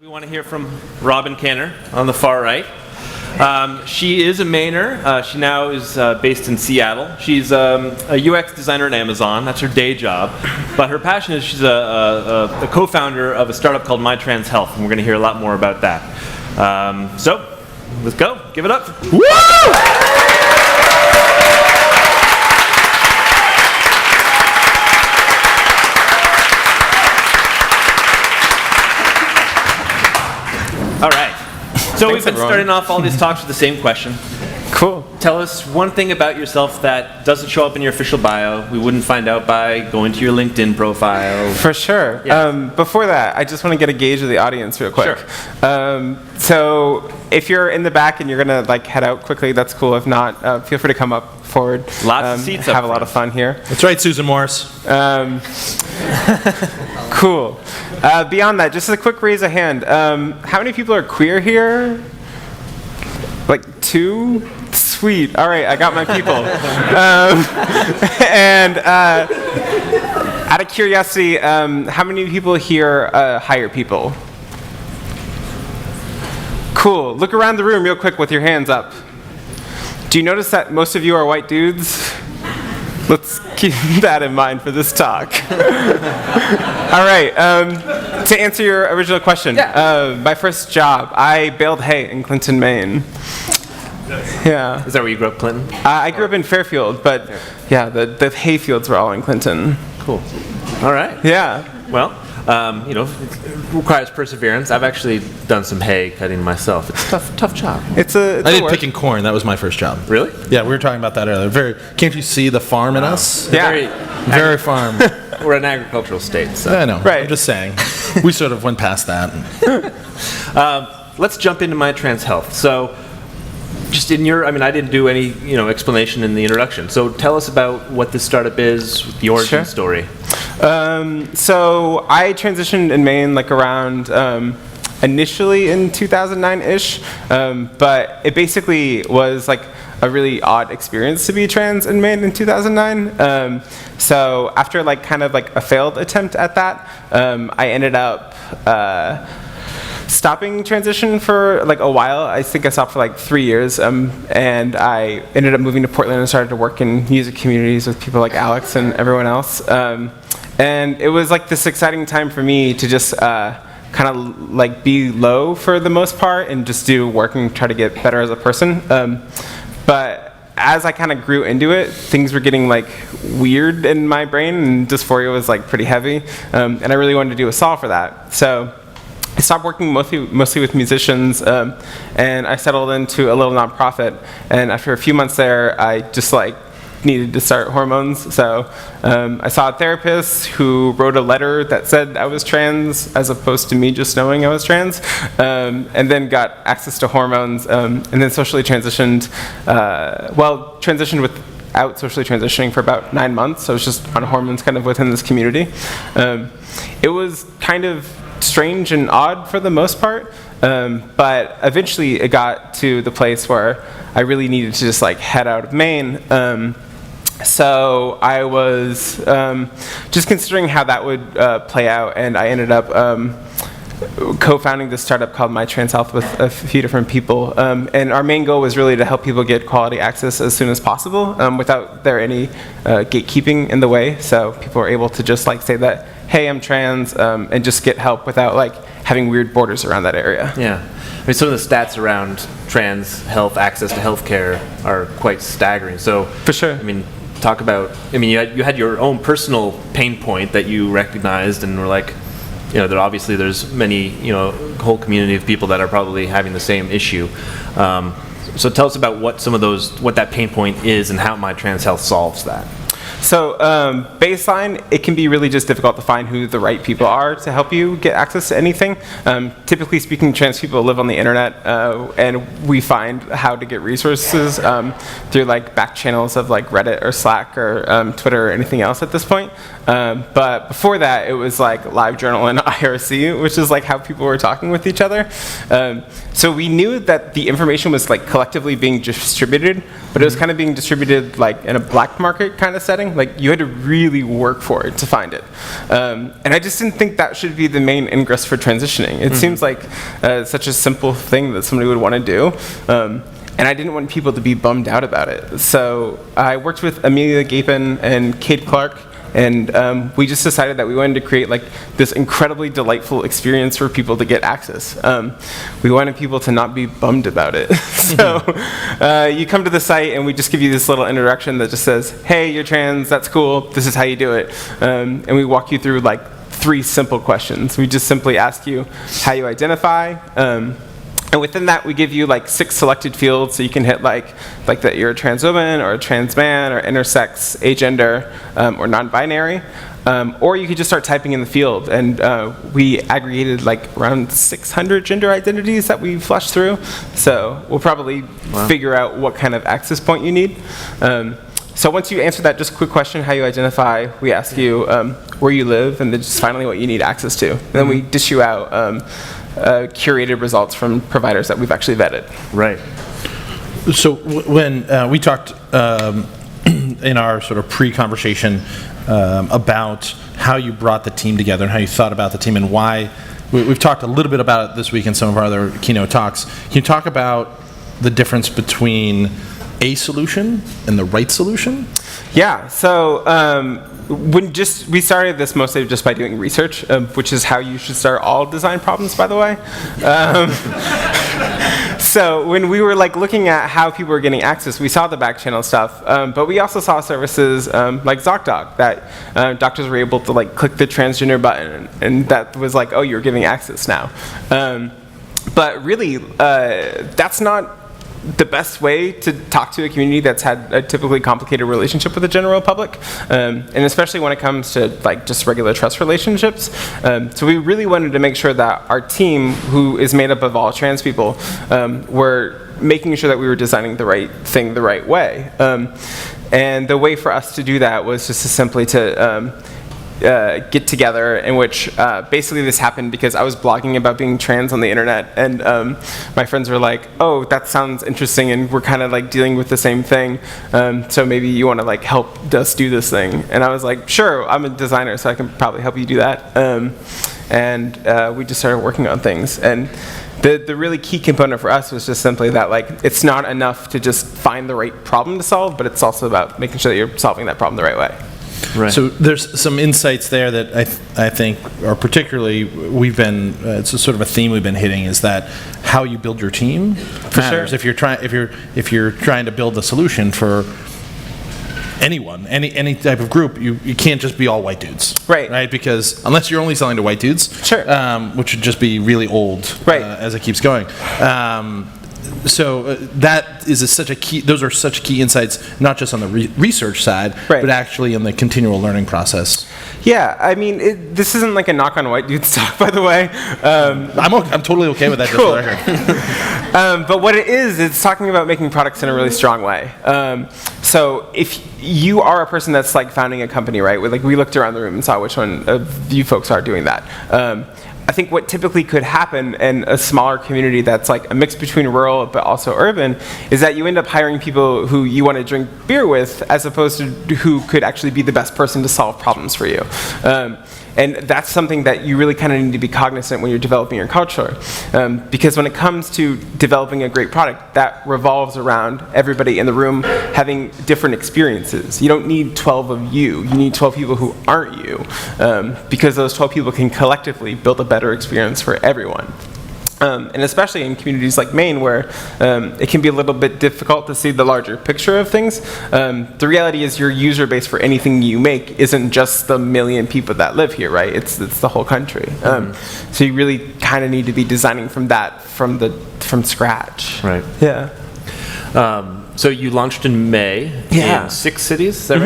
We want to hear from Robyn Kanner on the far right. She is a Mainer. She now is based in Seattle. She's a UX designer at Amazon. That's her day job. But her passion is she's a co-founder of a startup called MyTransHealth, and we're going to hear a lot more about that. So, let's go. Give it up. Woo! All right. So we've been starting off all these talks with the same question. Cool. Tell us one thing about yourself that doesn't show up in your official bio. We wouldn't find out by going to your LinkedIn profile. For sure. Yeah. Before that, I just want to get a gauge of the audience real quick. Sure. So if you're in the back and you're going to head out quickly, that's cool. If not, feel free to come up forward. Lots of seats up Have a lot of fun here. That's right, Susan Morris. Cool. Beyond that, just a quick raise of hand. How many people are queer here? Like 2? Sweet. All right, I got my people. And out of curiosity, how many people here hire people? Cool. Look around the room real quick with your hands up. Do you notice that most of you are white dudes? Let's keep that in mind for this talk. All right, to answer your original question, my first job, I baled hay in Clinton, Maine. Yeah. Is that where you grew up, Clinton? I grew up in Fairfield, but yeah, the hay fields were all in Clinton. Cool. All right. Yeah. Well, it requires perseverance. I've actually done some hay cutting myself. It's a tough job. It's I did picking corn. That was my first job. Really? Yeah, we were talking about that earlier. Can't you see the farm in us? Yeah. Very farm. We're an agricultural state. So. I know. Right. I'm just saying. We sort of went past that. Let's jump into MyTransHealth. So, just in your, I didn't do any, explanation in the introduction. So tell us about what this startup is, the origin story. So I transitioned in Maine around initially in 2009-ish, but it basically was a really odd experience to be trans in Maine in 2009. So after a failed attempt at that, I ended up stopping transition for a while. I think I stopped for 3 years, and I ended up moving to Portland and started to work in music communities with people like Alex and everyone else. And it was this exciting time for me to just be low for the most part and just do work and try to get better as a person. But as I kind of grew into it, things were getting weird in my brain, and dysphoria was pretty heavy, and I really wanted to do a solve for that. So I stopped working mostly with musicians, and I settled into a little nonprofit. And after a few months there, I just needed to start hormones. So I saw a therapist who wrote a letter that said I was trans, as opposed to me just knowing I was trans, and then got access to hormones, and then socially transitioned. Transitioned without socially transitioning for about 9 months. So I was just on hormones kind of within this community. It was kind of strange and odd for the most part, but eventually it got to the place where I really needed to just head out of Maine. So I was just considering how that would play out, and I ended up co-founding this startup called MyTransHealth with a few different people. And our main goal was really to help people get quality access as soon as possible, without there any gatekeeping in the way. So people were able to just say that, hey, I'm trans, and just get help without having weird borders around that area. Yeah. Some of the stats around trans health, access to healthcare are quite staggering. So, for sure. Talk about, you had your own personal pain point that you recognized and were that obviously there's many, whole community of people that are probably having the same issue. So tell us about what that pain point is and how MyTransHealth solves that. So baseline, it can be really just difficult to find who the right people are to help you get access to anything. Typically speaking, trans people live on the internet, and we find how to get resources through back channels of Reddit or Slack or Twitter or anything else at this point. But before that, it was LiveJournal and IRC, which is how people were talking with each other. So we knew that the information was collectively being distributed, but it was kind of being distributed in a black market kind of setting. thing, like you had to really work for it to find it. And I just didn't think that should be the main ingress for transitioning. It seems like such a simple thing that somebody would want to do. And I didn't want people to be bummed out about it. So I worked with Amelia Gapin and Kate Clark, and we just decided that we wanted to create like this incredibly delightful experience for people to get access. We wanted people to not be bummed about it. So you come to the site and we just give you this little introduction that just says, hey, you're trans, that's cool, this is how you do it. And we walk you through like 3 simple questions. We just simply ask you how you identify. And within that, we give you like 6 selected fields, so you can hit like that you're a trans woman or a trans man or intersex, agender, or non-binary. Or you could just start typing in the field, and we aggregated like around 600 gender identities that we flushed through. So we'll probably figure out what kind of access point you need. So once you answer that just quick question, how you identify, we ask you where you live, and then just finally what you need access to. And then we dish you out curated results from providers that we've actually vetted. Right. So when we talked in our sort of pre-conversation about how you brought the team together and how you thought about the team and why, we've talked a little bit about it this week in some of our other keynote talks. Can you talk about the difference between a solution and the right solution? Yeah, so we started this mostly just by doing research, which is how you should start all design problems, by the way. So when we were like looking at how people were getting access, we saw the back channel stuff, but we also saw services like ZocDoc that doctors were able to like click the transgender button, and that was like, oh, you're giving access now. But really, that's not the best way to talk to a community that's had a typically complicated relationship with the general public, and especially when it comes to like just regular trust relationships. So we really wanted to make sure that our team, who is made up of all trans people, were making sure that we were designing the right thing the right way. And the way for us to do that was just to simply get together, in which basically this happened because I was blogging about being trans on the internet, and my friends were like, oh, that sounds interesting, and we're kind of like dealing with the same thing, so maybe you want to like help us do this thing. And I was like, sure, I'm a designer, so I can probably help you do that. And we just started working on things. And the really key component for us was just simply that like it's not enough to just find the right problem to solve, but it's also about making sure that you're solving that problem the right way. Right. So there's some insights there that I think are particularly, it's a sort of a theme we've been hitting, is that how you build your team matters. Sure. If you're trying to build a solution for anyone, any type of group, you can't just be all white dudes. Right? Because unless you're only selling to white dudes, sure. Which would just be really old, right, as it keeps going. So that is such a key. Those are such key insights, not just on the research side, right, but actually in the continual learning process. Yeah, I mean, this isn't like a knock on white dudes talk, by the way. I'm totally okay with that. Cool. Just for the record. But what it is, it's talking about making products in a really strong way. So if you are a person that's like founding a company, right? Like we looked around the room and saw which one of you folks are doing that. I think what typically could happen in a smaller community that's like a mix between rural but also urban is that you end up hiring people who you want to drink beer with, as opposed to who could actually be the best person to solve problems for you. And that's something that you really kind of need to be cognizant when you're developing your culture. Because when it comes to developing a great product, that revolves around everybody in the room having different experiences. You don't need 12 of you. You need 12 people who aren't you. Because those 12 people can collectively build a better experience for everyone. And especially in communities like Maine, where it can be a little bit difficult to see the larger picture of things. The reality is your user base for anything you make isn't just the million people that live here, right? It's the whole country. So you really kind of need to be designing from scratch. Right. Yeah. So you launched in May in 6 cities, is that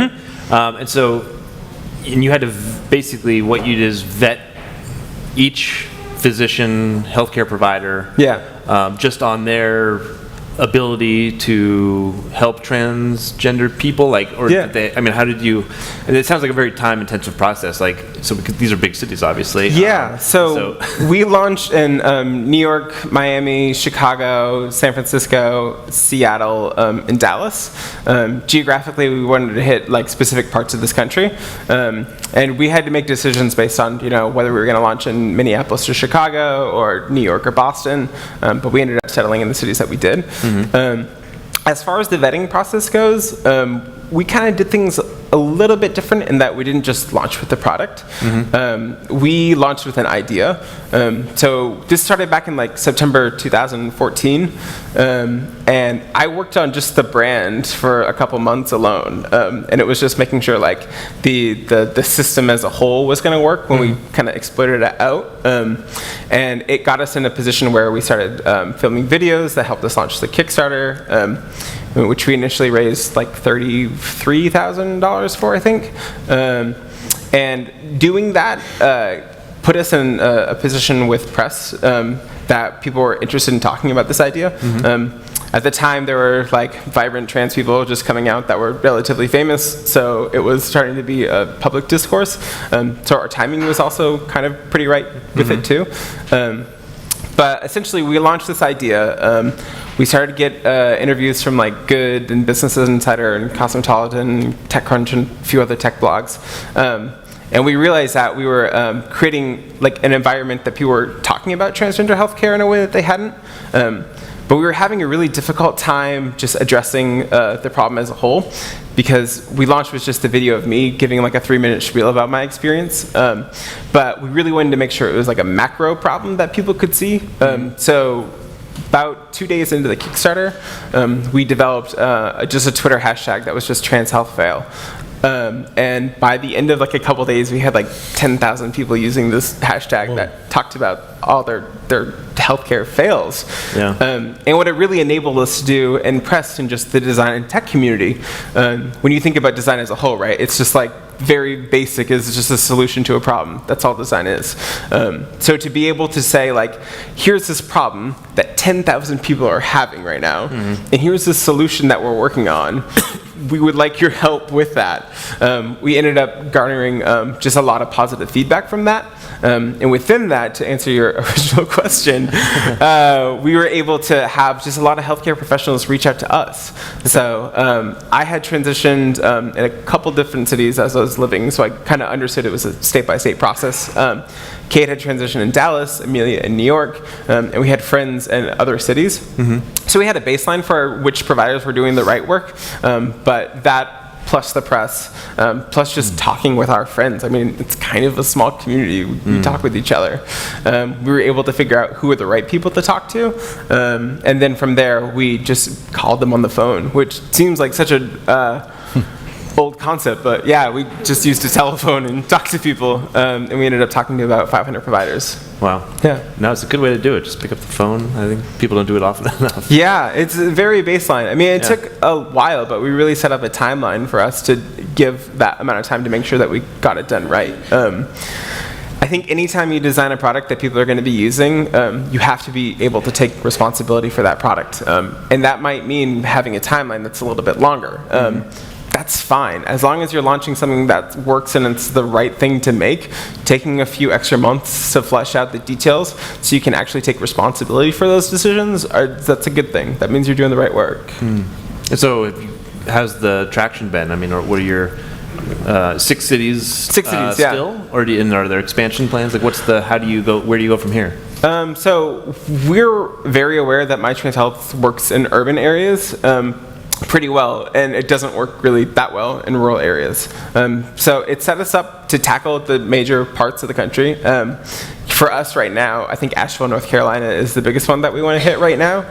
right? And you had to basically, what you did is vet each physician, healthcare provider, just on their ability to help transgender people? Like, or Yeah. did they, I mean, how did you? And it sounds like a very time-intensive process. Like, so because these are big cities, obviously. Yeah, so we launched in New York, Miami, Chicago, San Francisco, Seattle, and Dallas. Geographically, we wanted to hit like specific parts of this country, and we had to make decisions based on whether we were going to launch in Minneapolis or Chicago or New York or Boston. But we ended up settling in the cities that we did. As far as the vetting process goes, we kind of did things a little bit different in that we didn't just launch with the product. We launched with an idea. So this started back in like September 2014, and I worked on just the brand for a couple months alone, and it was just making sure like the system as a whole was going to work when we kind of exploited it out, and it got us in a position where we started filming videos that helped us launch the Kickstarter, which we initially raised like $33,000 for, I think. And doing that put us in a position with press that people were interested in talking about this idea. At the time, there were like vibrant trans people just coming out that were relatively famous, so it was starting to be a public discourse. So our timing was also kind of pretty right with it too. But essentially, we launched this idea. We started to get interviews from like Good and Business Insider and Cosmopolitan, TechCrunch, and a few other tech blogs. And we realized that we were creating like an environment that people were talking about transgender healthcare in a way that they hadn't. But we were having a really difficult time just addressing the problem as a whole, because we launched with just a video of me giving like a 3-minute spiel about my experience. But we really wanted to make sure it was like a macro problem that people could see. So about 2 days into the Kickstarter, we developed just a Twitter hashtag that was just transhealthfail. And by the end of like a couple days, we had like 10,000 people using this hashtag that talked about all their healthcare fails. Yeah. And what it really enabled us to do in press and just the design and tech community, when you think about design as a whole, right, it's just like very basic, is just a solution to a problem. That's all design is. So to be able to say like, here's this problem that 10,000 people are having right now, and here's this solution that we're working on, we would like your help with that. We ended up garnering just a lot of positive feedback from that. And within that, to answer your original question, we were able to have just a lot of healthcare professionals reach out to us. So I had transitioned in a couple different cities as I was living, so I kind of understood it was a state-by-state process. Kate had transitioned in Dallas, Amelia in New York, and we had friends in other cities. So we had a baseline for which providers were doing the right work, but that plus the press, plus just talking with our friends. I mean, it's kind of a small community. We talk with each other. We were able to figure out who are the right people to talk to, and then from there, we just called them on the phone, which seems like such a old concept, but yeah, we just used a telephone and talked to people, and we ended up talking to about 500 providers. Wow. Yeah. No, it's a good way to do it. Just pick up the phone. I think people don't do it often enough. Yeah, it's very baseline. I mean, it took a while, but we really set up a timeline for us to give that amount of time to make sure that we got it done right. I think anytime you design a product that people are going to be using, you have to be able to take responsibility for that product. And that might mean having a timeline that's a little bit longer. That's fine. As long as you're launching something that works and it's the right thing to make, taking a few extra months to flesh out the details so you can actually take responsibility for those decisions, that's a good thing. That means you're doing the right work. And so how's the traction been? I mean, what are your 6 cities? 6 cities, yeah. Still? Or are there expansion plans? Like how do you go, where do you go from here? So we're very aware that MyTransHealth works in urban areas. Pretty well, and it doesn't work really that well in rural areas. So it set us up to tackle the major parts of the country. For us right now, I think Asheville, North Carolina is the biggest one that we want to hit right now,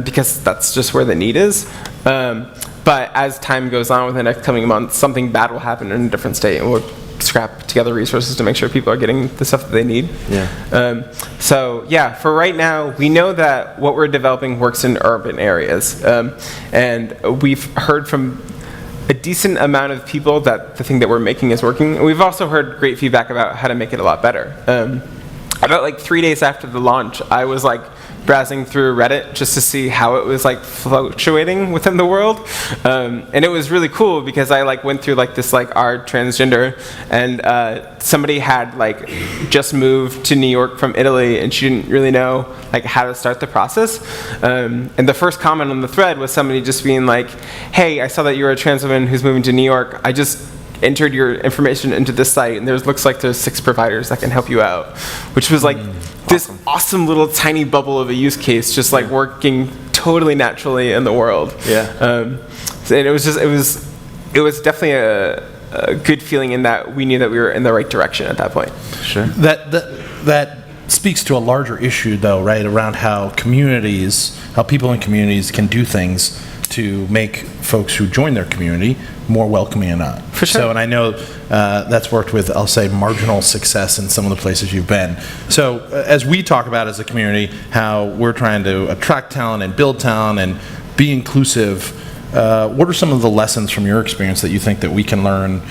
because that's just where the need is. But as time goes on, within the next coming months, something bad will happen in a different state, and we'll scrap together resources to make sure people are getting the stuff that they need. Yeah. So yeah, for right now, we know that what we're developing works in urban areas, and we've heard from a decent amount of people that the thing that we're making is working. And we've also heard great feedback about how to make it a lot better. about like 3 days after the launch, I was like browsing through Reddit just to see how it was like fluctuating within the world, and it was really cool because I like went through like this like art transgender, and somebody had like just moved to New York from Italy, and she didn't really know like how to start the process, and the first comment on the thread was somebody just being like, "Hey, I saw that you're a trans woman who's moving to New York. I just entered your information into this site, and looks like there's 6 providers that can help you out," which was like this awesome little tiny bubble of a use case, just like working totally naturally in the world. And it was just it was definitely a good feeling in that we knew that we were in the right direction at that point. Sure. That speaks to a larger issue, though, right? Around how people in communities can do things to make folks who join their community more welcoming and not. For sure. So, and I know that's worked with, I'll say, marginal success in some of the places you've been. So, as we talk about as a community, how we're trying to attract talent and build talent and be inclusive, what are some of the lessons from your experience that you think that we can learn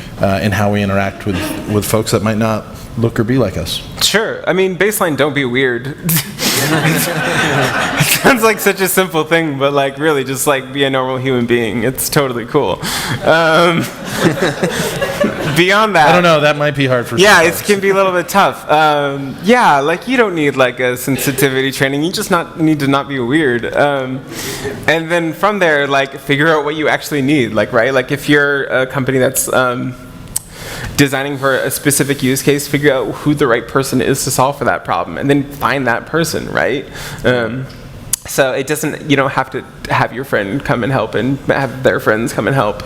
in how we interact with folks that might not look or be like us? Sure. I mean, baseline, don't be weird. It sounds like such a simple thing, but like really just like be a normal human being. It's totally cool. Beyond that, I don't know, that might be hard for some it folks. can be a little bit tough. Like you don't need like a sensitivity training. You just need to not be weird. And then from there, like figure out what you actually need. Like, right? Like if you're a company that's designing for a specific use case, figure out who the right person is to solve for that problem, and then find that person, right? So it doesn't, you don't have to have your friend come and help and have their friends come and help.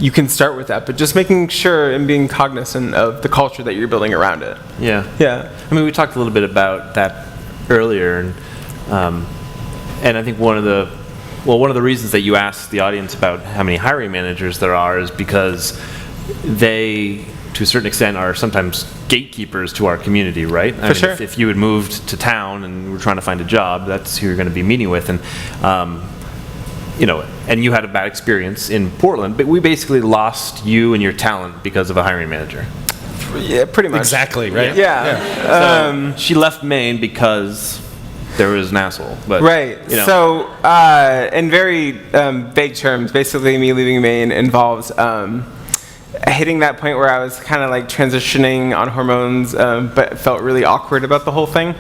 You can start with that, but just making sure and being cognizant of the culture that you're building around it. Yeah. Yeah. I mean, we talked a little bit about that earlier, and I think one of the reasons that you asked the audience about how many hiring managers there are is because they, to a certain extent, are sometimes gatekeepers to our community, right? I mean, sure. If you had moved to town and were trying to find a job, that's who you're going to be meeting with, and and you had a bad experience in Portland, but we basically lost you and your talent because of a hiring manager. Yeah, pretty much. Exactly, right? Yeah. So she left Maine because there was an asshole. But, right. So, in very vague terms, basically me leaving Maine involves hitting that point where I was kind of like transitioning on hormones, but felt really awkward about the whole thing.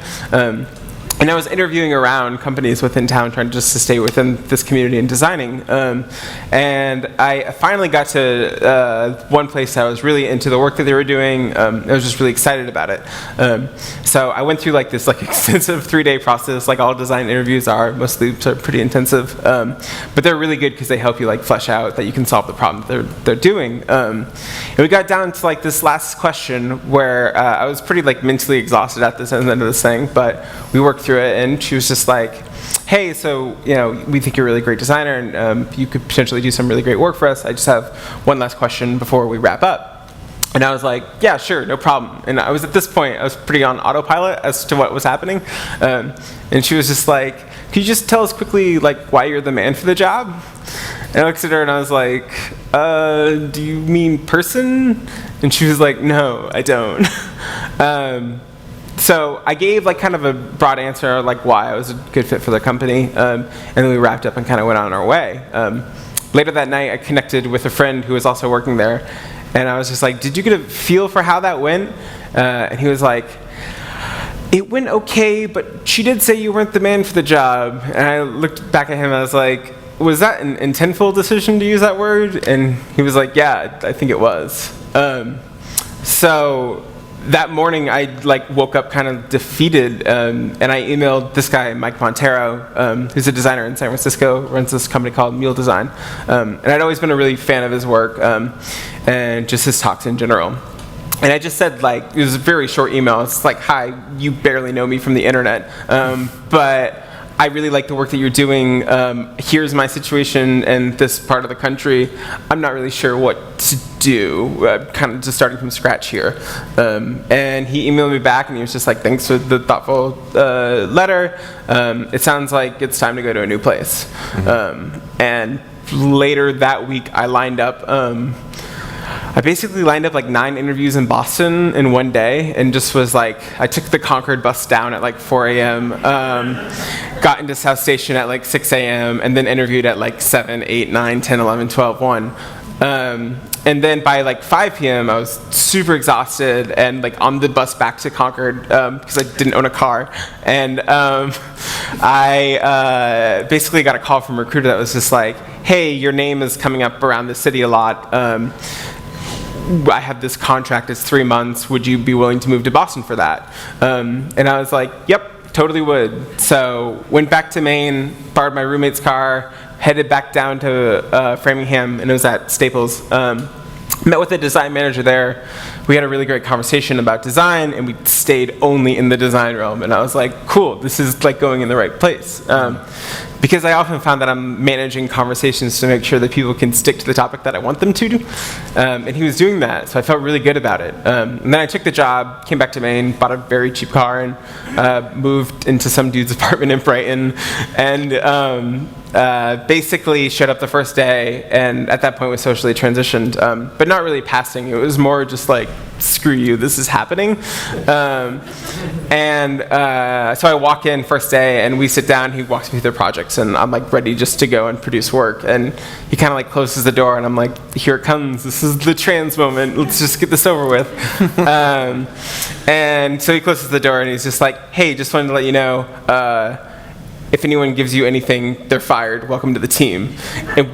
And I was interviewing around companies within town, trying just to stay within this community and designing. And I finally got to one place that I was really into the work that they were doing. I was just really excited about it. So I went through like this like extensive 3-day process, like all design interviews are. Most loops are pretty intensive, but they're really good because they help you like flesh out that you can solve the problem that they're doing. And we got down to like this last question where I was pretty like mentally exhausted at this end of this thing, but we worked through it, and she was just like, "Hey, so we think you're a really great designer, and you could potentially do some really great work for us. I just have one last question before we wrap up." And I was like, "Yeah, sure, no problem." And I was at this point, I was pretty on autopilot as to what was happening, and she was just like, "Could you just tell us quickly like why you're the man for the job?" And I looked at her and I was like, "Do you mean person?" And she was like, "No, I don't." So I gave like kind of a broad answer like why I was a good fit for the company, and then we wrapped up and kind of went on our way. Later that night, I connected with a friend who was also working there, and I was just like, "Did you get a feel for how that went?" And he was like, "It went okay, but she did say you weren't the man for the job." And I looked back at him and I was like, "Was that an intentful decision to use that word?" And he was like, "Yeah, I think it was." So that morning, I like woke up kind of defeated, and I emailed this guy, Mike Montero, who's a designer in San Francisco, runs this company called Mule Design, and I'd always been a really fan of his work and just his talks in general. And I just said, like, it was a very short email. It's like, "Hi, you barely know me from the internet, but I really like the work that you're doing. Here's my situation in this part of the country. I'm not really sure what to do. Kind of just starting from scratch here." And he emailed me back and he was just like, "Thanks for the thoughtful letter. It sounds like it's time to go to a new place." And later that week I lined up I basically lined up like 9 interviews in Boston in one day, and just was like, I took the Concord bus down at like 4 a.m., got into South Station at like 6 a.m., and then interviewed at like 7, 8, 9, 10, 11, 12, 1. And then by like 5 p.m. I was super exhausted and like on the bus back to Concord because I didn't own a car. And I basically got a call from a recruiter that was just like, hey, your name is coming up around the city a lot. I have this contract, it's 3 months. Would you be willing to move to Boston for that? And I was like, yep, totally would. So went back to Maine, borrowed my roommate's car, headed back down to Framingham, and it was at Staples. Met with the design manager there. We had a really great conversation about design, and we stayed only in the design realm. And I was like, cool, this is like going in the right place. Because I often found that I'm managing conversations to make sure that people can stick to the topic that I want them to. And he was doing that, so I felt really good about it. And then I took the job, came back to Maine, bought a very cheap car, and moved into some dude's apartment in Brighton. And basically showed up the first day, and at that point was socially transitioned, but not really passing. It was more just like, screw you, this is happening. So I walk in first day, and we sit down, he walks me through the projects, and I'm like ready just to go and produce work. And he kind of like closes the door, and I'm like, here it comes, this is the trans moment, let's just get this over with. And so he closes the door, and he's just like, hey, just wanted to let you know, if anyone gives you anything, they're fired. Welcome to the team. And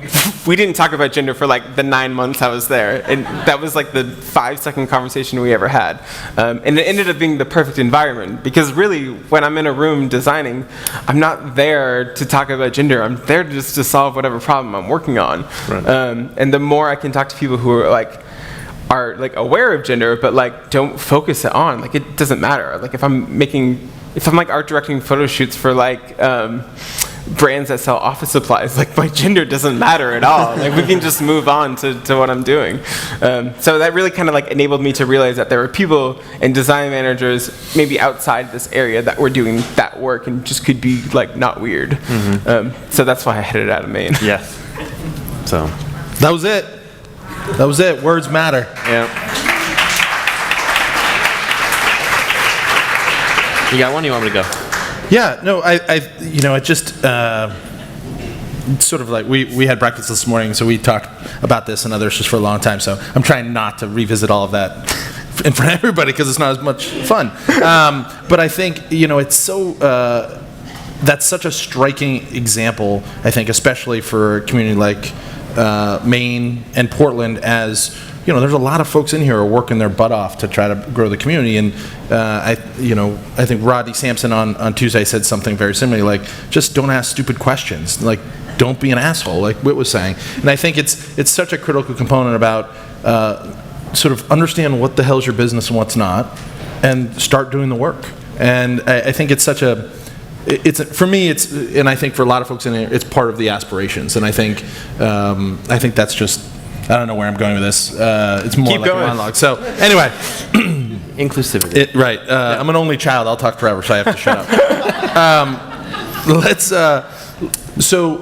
we didn't talk about gender for like the 9 months I was there. And that was like the 5-second conversation we ever had. And it ended up being the perfect environment. Because really, when I'm in a room designing, I'm not there to talk about gender. I'm there just to solve whatever problem I'm working on. Right. And the more I can talk to people who are like aware of gender, but like don't focus it on, like it doesn't matter. Like if I'm like art directing photo shoots for like brands that sell office supplies, like my gender doesn't matter at all. Like we can just move on to what I'm doing. So that really kind of like enabled me to realize that there were people and design managers maybe outside this area that were doing that work and just could be like not weird. Mm-hmm. So that's why I headed out of Maine. Yes. So that was it. That was it. Words matter. Yeah. You got one? You want me to go? Yeah. No. I just sort of like we had breakfast this morning, so we talked about this and others just for a long time. So I'm trying not to revisit all of that in front of everybody because it's not as much fun. But I think it's so. That's such a striking example. I think, especially for a community like Maine and Portland, as there's a lot of folks in here who are working their butt off to try to grow the community. And I think Rodney Sampson on Tuesday said something very similar, like just don't ask stupid questions, like don't be an asshole, like Whit was saying. And I think it's such a critical component about sort of understand what the hell's your business and what's not, and start doing the work. And I think it's such a for me, and I think for a lot of folks in here, it's part of the aspirations. And I think that's just, I don't know where I'm going with this. It's more Keep like going. a monologue. So anyway, inclusivity. Right. I'm an only child. I'll talk forever, so I have to shut up. So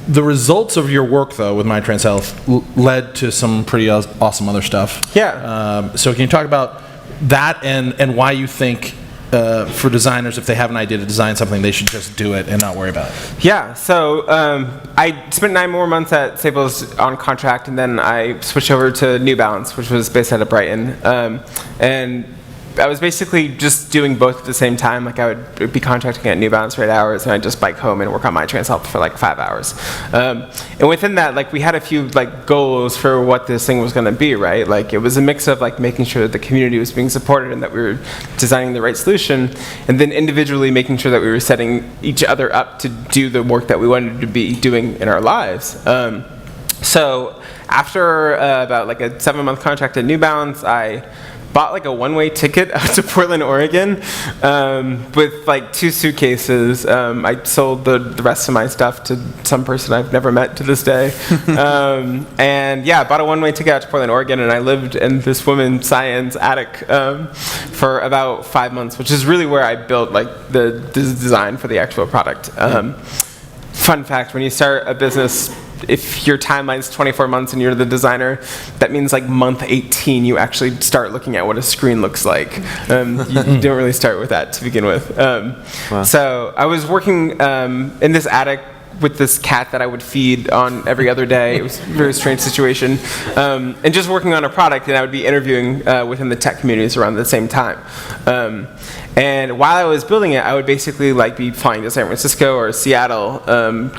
the results of your work, though, with MyTransHealth led to some pretty awesome other stuff. Yeah. So can you talk about that and why you think for designers, if they have an idea to design something, they should just do it and not worry about it? Yeah, so I spent 9 more months at Staples on contract, and then I switched over to New Balance, which was based out of Brighton. And I was basically just doing both at the same time. Like I would be contracting at New Balance for 8 hours, and I'd just bike home and work on MyTransHealth for like 5 hours. And within that, like we had a few like goals for what this thing was going to be, right? Like it was a mix of like making sure that the community was being supported and that we were designing the right solution, and then individually making sure that we were setting each other up to do the work that we wanted to be doing in our lives. So after about like a 7-month contract at New Balance, I bought like a one-way ticket out to Portland, Oregon, with like 2 suitcases. I sold the rest of my stuff to some person I've never met to this day. And yeah, I bought a one-way ticket out to Portland, Oregon, and I lived in this woman's science attic for about 5 months, which is really where I built like the design for the actual product. Fun fact, when you start a business if your timeline's 24 months and you're the designer, that means like month 18 you actually start looking at what a screen looks like. You don't really start with that to begin with. So I was working in this attic with this cat that I would feed on every other day. It was a very strange situation. And just working on a product, and I would be interviewing within the tech communities around the same time. And while I was building it, I would basically like be flying to San Francisco or Seattle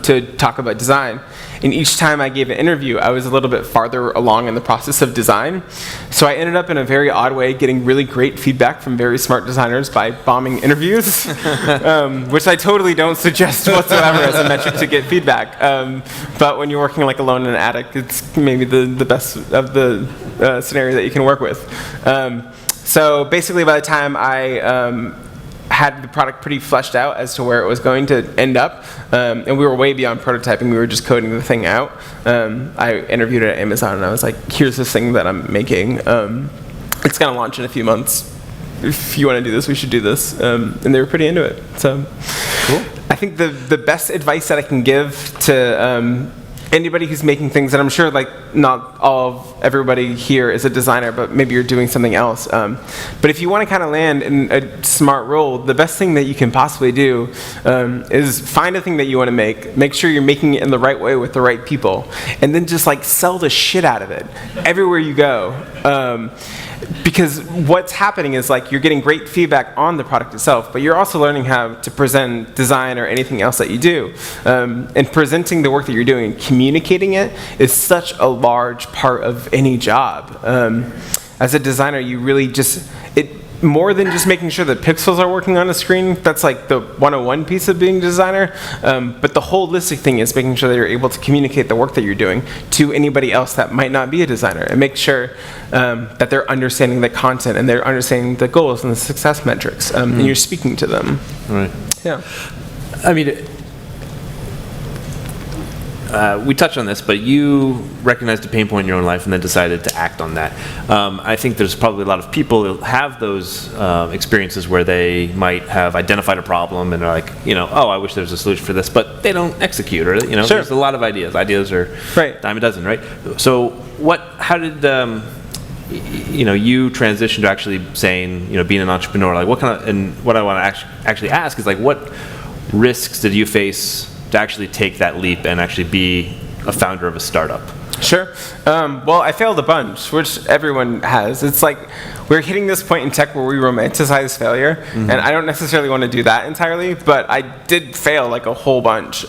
to talk about design. And each time I gave an interview, I was a little bit farther along in the process of design. So I ended up in a very odd way getting really great feedback from very smart designers by bombing interviews, which I totally don't suggest whatsoever as a metric to get feedback. But when you're working like alone in an attic, it's maybe the best of the scenario that you can work with. So basically by the time I had the product pretty fleshed out as to where it was going to end up, and we were way beyond prototyping, we were just coding the thing out. I interviewed at Amazon and I was like, here's this thing that I'm making. It's going to launch in a few months. If you want to do this, we should do this. And they were pretty into it. So cool. I think the best advice that I can give to anybody who's making things, and I'm sure like not everybody here is a designer, but maybe you're doing something else. But if you want to kind of land in a smart role, the best thing that you can possibly do is find a thing that you want to make sure you're making it in the right way with the right people, and then just like sell the shit out of it everywhere you go. Because what's happening is like you're getting great feedback on the product itself, but you're also learning how to present design or anything else that you do. And presenting the work that you're doing and communicating it is such a large part of any job. As a designer, you really just, more than just making sure that pixels are working on a screen, that's like the 101 piece of being a designer, but the holistic thing is making sure that you're able to communicate the work that you're doing to anybody else that might not be a designer, and make sure that they're understanding the content and they're understanding the goals and the success metrics, and you're speaking to them. Right. Yeah. I mean, we touched on this, but you recognized a pain point in your own life and then decided to act on that. I think there's probably a lot of people who have those experiences where they might have identified a problem and they're like, oh, I wish there was a solution for this, but they don't execute, or Sure. There's a lot of ideas. Ideas are Right. dime a dozen, right? So how did you transition to actually saying, being an entrepreneur? Like and what I want to actually ask is like, what risks did you face to actually take that leap and actually be a founder of a startup? Sure. Well, I failed a bunch, which everyone has. It's like we're hitting this point in tech where we romanticize failure, and I don't necessarily want to do that entirely, but I did fail like a whole bunch.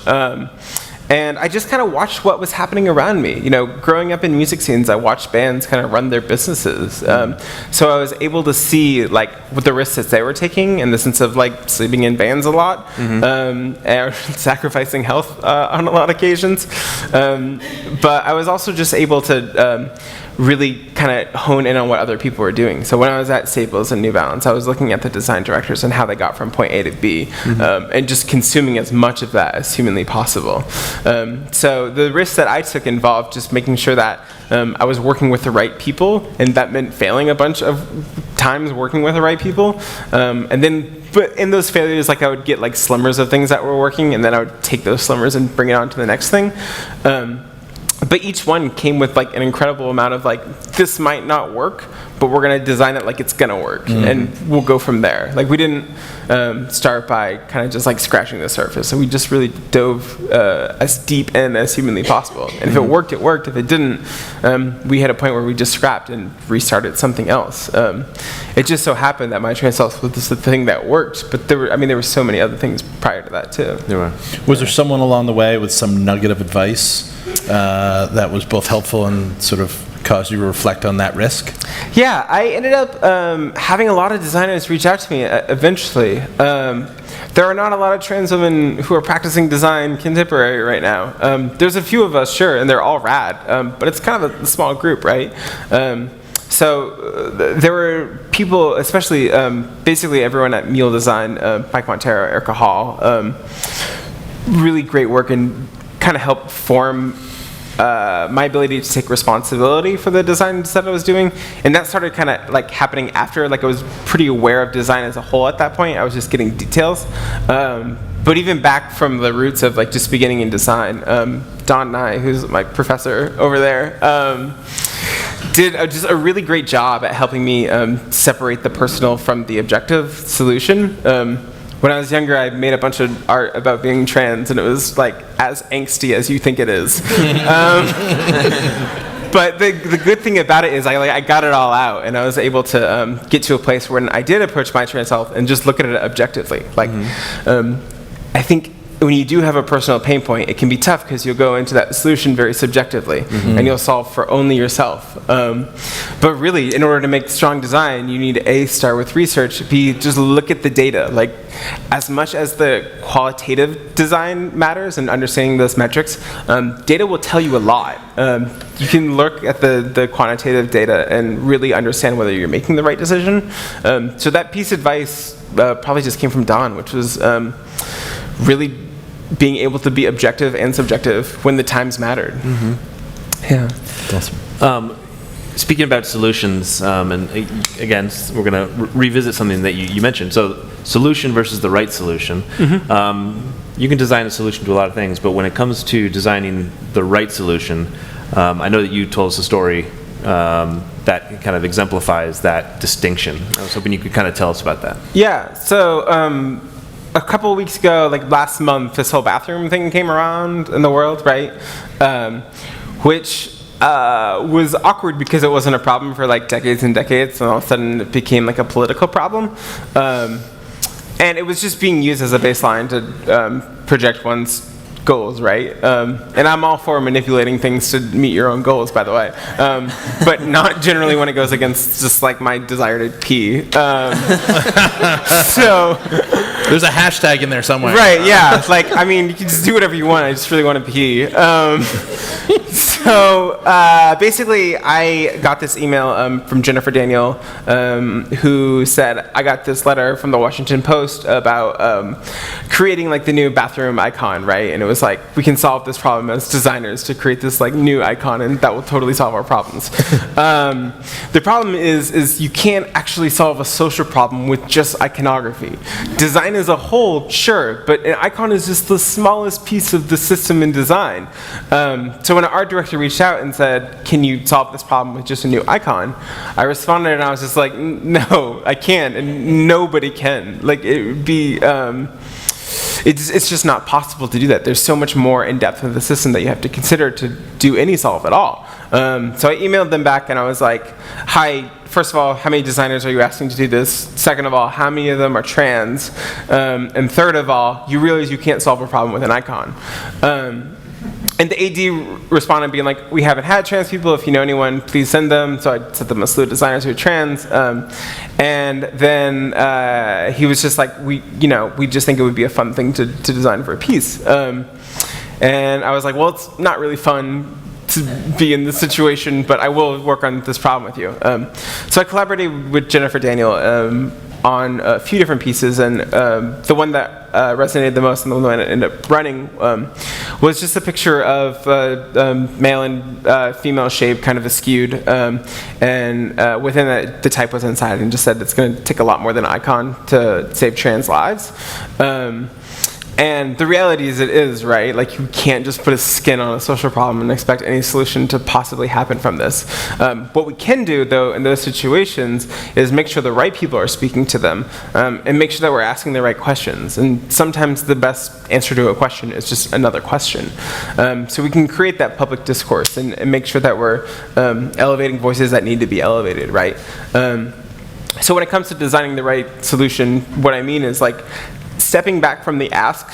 And I just kind of watched what was happening around me. Growing up in music scenes, I watched bands kind of run their businesses. So I was able to see like what the risks that they were taking, in the sense of like sleeping in bands a lot, and sacrificing health on a lot of occasions. But I was also just able to really kind of hone in on what other people were doing. So when I was at Staples and New Balance, I was looking at the design directors and how they got from point A to B, and just consuming as much of that as humanly possible. So the risks that I took involved just making sure that I was working with the right people, and that meant failing a bunch of times working with the right people. But in those failures, like I would get like slimmers of things that were working, and then I would take those slimmers and bring it on to the next thing. But each one came with like an incredible amount of like, this might not work, but we're going to design it like it's going to work, and we'll go from there. Like we didn't start by kind of just like scratching the surface. So we just really dove as deep in as humanly possible. And if it worked, it worked. If it didn't, we had a point where we just scrapped and restarted something else. It just so happened that MyTransHealth was the thing that worked, but there were so many other things prior to that too. There were. Was there someone along the way with some nugget of advice that was both helpful and sort of caused you to reflect on that risk? Yeah, I ended up having a lot of designers reach out to me eventually. There are not a lot of trans women who are practicing design contemporary right now. There's a few of us, sure, and they're all rad, but it's kind of a small group, right? So there were people, especially basically everyone at Mule Design, Mike Montero, Erica Hall, really great work and kind of helped form my ability to take responsibility for the design that I was doing, and that started kind of like happening after. Like I was pretty aware of design as a whole at that point. I was just getting details. But even back from the roots of like just beginning in design, Don Nye, who's my professor over there, did just a really great job at helping me separate the personal from the objective solution. When I was younger, I made a bunch of art about being trans, and it was like as angsty as you think it is. But the good thing about it is I got it all out, and I was able to get to a place when I did approach MyTransHealth and just look at it objectively. Like, I think when you do have a personal pain point, it can be tough because you'll go into that solution very subjectively, and you'll solve for only yourself. But really, in order to make strong design, you need to A, start with research, B, just look at the data. Like, as much as the qualitative design matters and understanding those metrics, data will tell you a lot. You can look at the quantitative data and really understand whether you're making the right decision. So that piece of advice probably just came from Don, which was really being able to be objective and subjective when the times mattered. Yeah. That's awesome. Speaking about solutions, and again, we're going to revisit something that you mentioned. So, solution versus the right solution. You can design a solution to a lot of things, but when it comes to designing the right solution, I know that you told us a story that kind of exemplifies that distinction. I was hoping you could kind of tell us about that. Yeah. So, a couple of weeks ago, like last month, this whole bathroom thing came around in the world, right? Which was awkward because it wasn't a problem for like decades and decades, and all of a sudden it became like a political problem. And it was just being used as a baseline to project one's goals, right? And I'm all for manipulating things to meet your own goals, by the way, but not generally when it goes against just like my desire to pee. So there's a hashtag in there somewhere. Right, yeah. Like, I mean, you can just do whatever you want. I just really want to pee. So basically, I got this email from Jennifer Daniel, who said, I got this letter from the Washington Post about creating like the new bathroom icon, right? And it was like, we can solve this problem as designers to create this like new icon, and that will totally solve our problems. The problem is you can't actually solve a social problem with just iconography. Design as a whole, sure, but an icon is just the smallest piece of the system in design. So when an art director reached out and said, can you solve this problem with just a new icon? I responded and I was just like, no, I can't, and nobody can. Like, it would be, it's just not possible to do that. There's so much more in depth of the system that you have to consider to do any solve at all. So I emailed them back and I was like, hi, first of all, how many designers are you asking to do this? Second of all, how many of them are trans? And third of all, you realize you can't solve a problem with an icon. And the AD responded being like, we haven't had trans people. If you know anyone, please send them. So I sent them a slew of designers who are trans. And then he was just like, we just think it would be a fun thing to design for a piece. And I was like, well, it's not really fun to be in this situation, but I will work on this problem with you. So I collaborated with Jennifer Daniel on a few different pieces, and the one that resonated the most and the one that ended up running was just a picture of male and female shape kind of askewed, and within that the type was inside and just said it's going to take a lot more than an icon to save trans lives. And the reality is it is, right? Like, you can't just put a skin on a social problem and expect any solution to possibly happen from this. What we can do, though, in those situations is make sure the right people are speaking to them, and make sure that we're asking the right questions. And sometimes the best answer to a question is just another question. So we can create that public discourse and make sure that we're elevating voices that need to be elevated, right? So when it comes to designing the right solution, what I mean is, like, stepping back from the ask,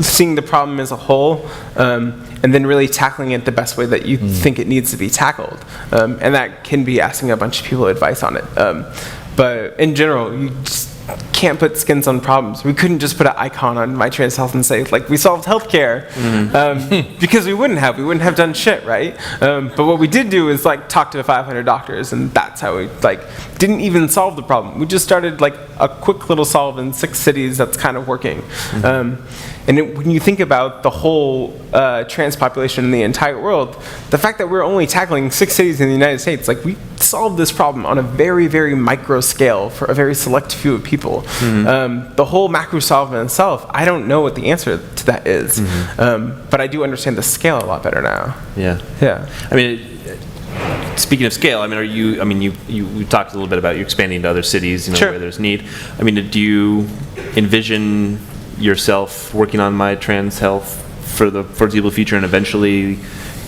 seeing the problem as a whole, and then really tackling it the best way that you think it needs to be tackled. And that can be asking a bunch of people advice on it. But in general, you just can't put skins on problems. We couldn't just put an icon on MyTransHealth and say, like, we solved healthcare, because we wouldn't have done shit, right? But what we did do is, like, talk to 500 doctors, and that's how we, like, didn't even solve the problem. We just started, like, a quick little solve in 6 cities that's kind of working. When you think about the whole trans population in the entire world, the fact that we're only tackling 6 cities in the United States, like, we solved this problem on a very, very micro scale for a very select few of people. The whole macro solve in itself, I don't know what the answer to that is, but I do understand the scale a lot better now. Yeah. I mean, speaking of scale, I mean, you talked a little bit about you expanding to other cities, Sure. where there's need. I mean, do you envision yourself working on MyTransHealth for the foreseeable future and eventually?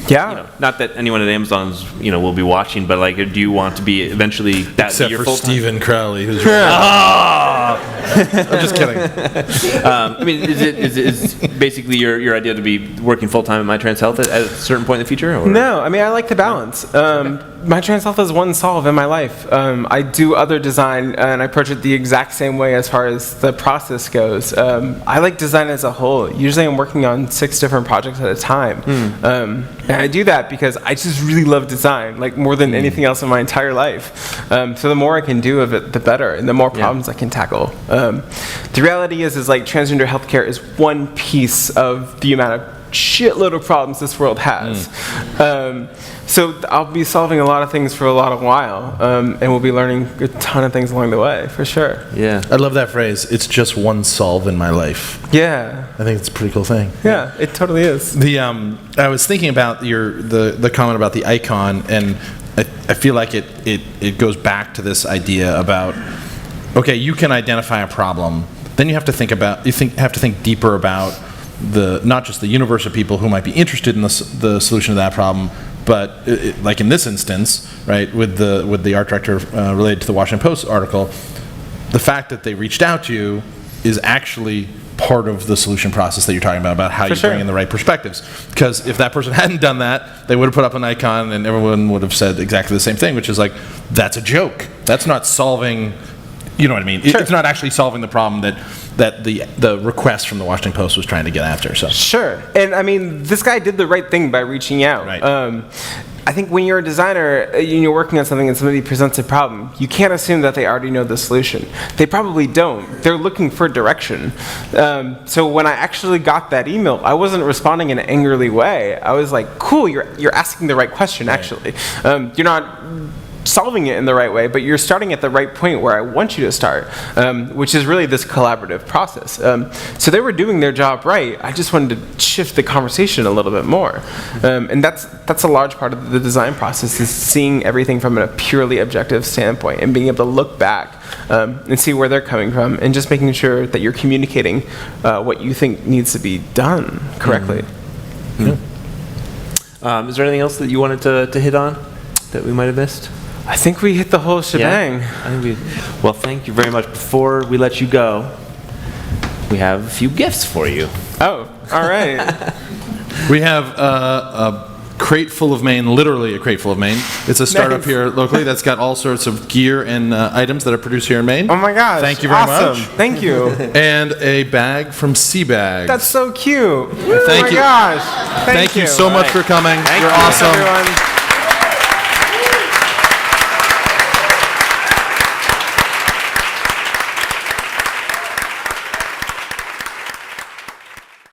Yeah. Not that anyone at Amazon's will be watching, but like, do you want to be eventually that Except your for full-time? Stephen Crowley, who's I'm just kidding. I mean, is basically your idea to be working full time at MyTransHealth at a certain point in the future? Or? No, I mean, I like the balance. MyTransHealth is one solve in my life. I do other design, and I approach it the exact same way as far as the process goes. I like design as a whole. Usually I'm working on 6 different projects at a time. And I do that because I just really love design, like more than anything else in my entire life. So the more I can do of it, the better, and the more problems I can tackle. The reality is like transgender healthcare is one piece of the amount of shitload of problems this world has. So I'll be solving a lot of things for a lot of while, and we'll be learning a ton of things along the way, for sure. Yeah. I love that phrase. It's just one solve in my life. Yeah. I think it's a pretty cool thing. Yeah, it totally is. I was thinking about the comment about the icon, and I feel like it goes back to this idea about, okay, you can identify a problem, then you have to think deeper about not just the universe of people who might be interested in the solution to that problem, but like in this instance, right, with the art director related to the Washington Post article, the fact that they reached out to you is actually part of the solution process that you're talking about how you bring in the right perspectives. Because if that person hadn't done that, they would have put up an icon and everyone would have said exactly the same thing, which is like, that's a joke. That's not solving, you know what I mean? It's not actually solving the problem that the request from the Washington Post was trying to get after. So Sure. And I mean, this guy did the right thing by reaching out. Right. I think when you're a designer and you're working on something and somebody presents a problem, you can't assume that they already know the solution. They probably don't. They're looking for direction. So when I actually got that email, I wasn't responding in an angrily way. I was like, cool, you're asking the right question, actually. You're not solving it in the right way, but you're starting at the right point where I want you to start, which is really this collaborative process. So they were doing their job right. I just wanted to shift the conversation a little bit more. And that's a large part of the design process, is seeing everything from a purely objective standpoint and being able to look back and see where they're coming from, and just making sure that you're communicating what you think needs to be done correctly. Is there anything else that you wanted to hit on that we might have missed? I think we hit the whole shebang. Well, thank you very much. Before we let you go, we have a few gifts for you. Oh, all right. we have a crate full of Maine, literally a crate full of Maine. It's a startup here locally that's got all sorts of gear and items that are produced here in Maine. Oh my gosh. Thank you very much. Thank you. And a bag from Seabag. That's so cute. Thank you. Oh my gosh. Thank you so much for coming. You're awesome. Everyone.